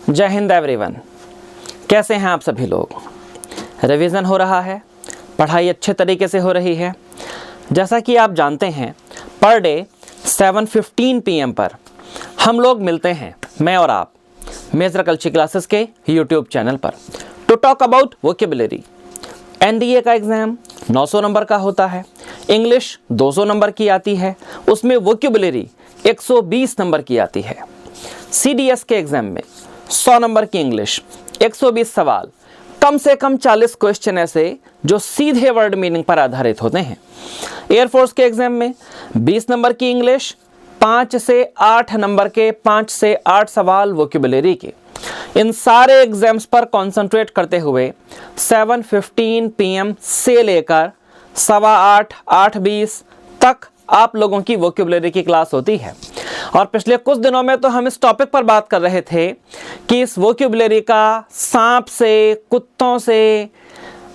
जय हिंद एवरीवन। कैसे हैं आप सभी लोग? रिवीजन हो रहा है, पढ़ाई अच्छे तरीके से हो रही है। जैसा कि आप जानते हैं, पर डे 7:15 PM पर हम लोग मिलते हैं, मैं और आप, मेजर कल्चर क्लासेस के यूट्यूब चैनल पर, to talk about vocabulary. NDA का एग्ज़ाम 900 नंबर का होता है, इंग्लिश 200 नंबर की आती है, उसमें वोकेबुलरी 120 नंबर की आती है। CDS के एग्ज़ाम में 100 नंबर की इंग्लिश, 120 सवाल, कम से कम 40 क्वेश्चन ऐसे जो सीधे वर्ड मीनिंग पर आधारित होते हैं। एयरफोर्स के एग्ज़ाम में 20 नंबर की इंग्लिश, 5 से 8 नंबर के 5 से 8 सवाल वोकेबुलरी के। इन सारे एग्जाम्स पर कंसंट्रेट करते हुए 7:15 PM से लेकर 8:15, 8:20 तक आप लोगों की वोकेबुलरी की क्लास होती है। और पिछले कुछ दिनों में तो हम इस टॉपिक पर बात कर रहे थे कि इस वोकेबुलरी का सांप से, कुत्तों से,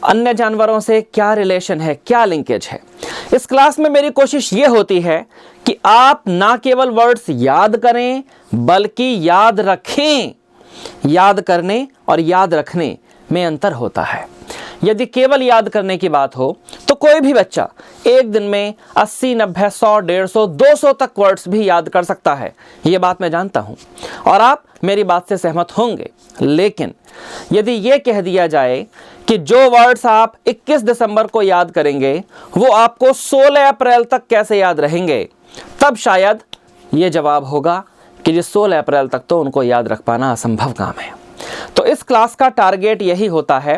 अन्य जानवरों से क्या रिलेशन है, क्या लिंकेज है। इस क्लास में मेरी कोशिश ये होती है कि आप ना केवल वर्ड्स याद करें बल्कि याद रखें। याद करने और याद रखने में अंतर होता है। यदि केवल याद करने की बात हो तो कोई भी बच्चा एक दिन में 80, 90, 100, 150, 200 तक वर्ड्स भी याद कर सकता है। ये बात मैं जानता हूँ और आप मेरी बात से सहमत होंगे। लेकिन यदि ये कह दिया जाए कि जो वर्ड्स आप 21 दिसंबर को याद करेंगे वो आपको 16 अप्रैल तक कैसे याद रहेंगे, तब शायद ये जवाब होगा कि 16 अप्रैल तक तो उनको याद रख पाना असंभव काम है। तो इस क्लास का टारगेट यही होता है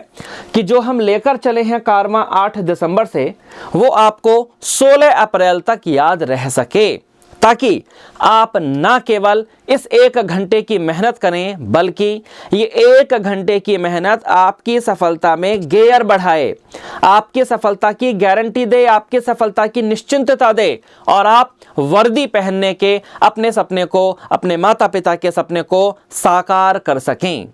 कि जो हम लेकर चले हैं कारवां 8 दिसंबर से, वो आपको 16 अप्रैल तक याद रह सके, ताकि आप ना केवल इस 1 घंटे की मेहनत करें बल्कि ये 1 घंटे की मेहनत आपकी सफलता में गियर बढ़ाए, आपकी सफलता की गारंटी दे, आपकी सफलता की निश्चिंतता दे और आप वर्दी पहनने के अपने सपने को, अपने माता पिता के सपने को साकार कर सकें।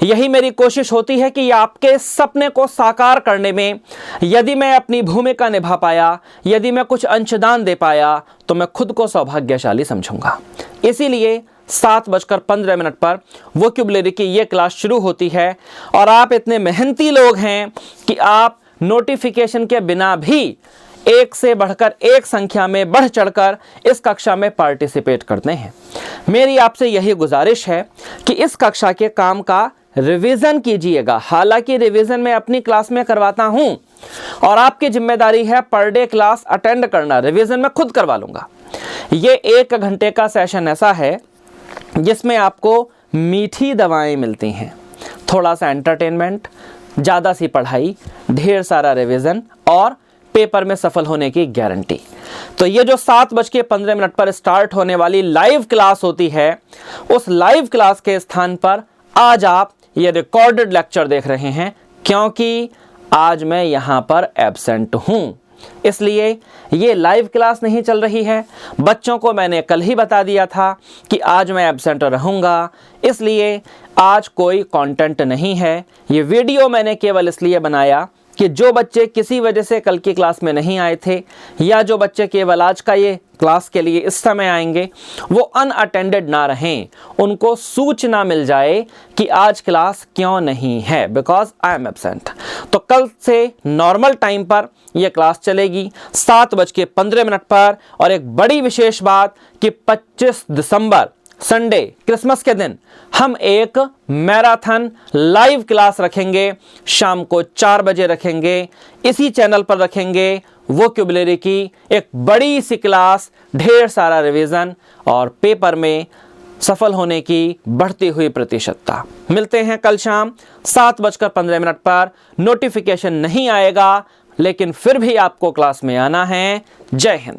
यही मेरी कोशिश होती है कि आपके सपने को साकार करने में यदि मैं अपनी भूमिका निभा पाया, यदि मैं कुछ अंशदान दे पाया, तो मैं खुद को सौभाग्यशाली समझूंगा। इसीलिए 7:15 पर वोकेबुलरी की ये क्लास शुरू होती है और आप इतने मेहनती लोग हैं कि आप नोटिफिकेशन के बिना भी एक से बढ़कर एक संख्या में बढ़ चढ़कर इस कक्षा में पार्टिसिपेट करते हैं। मेरी आपसे यही गुजारिश है कि इस कक्षा के काम का रिवीजन कीजिएगा। हालांकि रिवीजन मैं अपनी क्लास में करवाता हूं और आपकी जिम्मेदारी है पर डे क्लास अटेंड करना, रिवीजन मैं खुद करवा लूंगा। ये 1 घंटे का सेशन ऐसा है जिसमें आपको मीठी दवाएं मिलती हैं, थोड़ा सा एंटरटेनमेंट, ज़्यादा सी पढ़ाई, ढेर सारा रिवीजन और पेपर में सफल होने की गारंटी। तो ये जो 7:15 पर स्टार्ट होने वाली लाइव क्लास होती है, उस लाइव क्लास के स्थान पर आज आप ये रिकॉर्डेड लेक्चर देख रहे हैं, क्योंकि आज मैं यहाँ पर एब्सेंट हूँ। इसलिए ये लाइव क्लास नहीं चल रही है। बच्चों को मैंने कल ही बता दिया था कि आज मैं एब्सेंट रहूँगा, इसलिए आज कोई कंटेंट नहीं है। ये वीडियो मैंने केवल इसलिए बनाया कि जो बच्चे किसी वजह से कल की क्लास में नहीं आए थे या जो बच्चे केवल आज का ये क्लास के लिए इस समय आएंगे वो अनअटेंडेड ना रहें, उनको सूचना मिल जाए कि आज क्लास क्यों नहीं है, बिकॉज आई एम एब्सेंट। तो कल से नॉर्मल टाइम पर यह क्लास चलेगी 7:15 पर। और एक बड़ी विशेष बात कि 25 दिसंबर संडे, क्रिसमस के दिन हम एक मैराथन लाइव क्लास रखेंगे, शाम को 4 बजे रखेंगे, इसी चैनल पर रखेंगे। वोकेबुलरी की एक बड़ी सी क्लास, ढेर सारा रिवीजन और पेपर में सफल होने की बढ़ती हुई प्रतिशतता। मिलते हैं कल शाम 7:15 पर। नोटिफिकेशन नहीं आएगा, लेकिन फिर भी आपको क्लास में आना है। जय हिंद।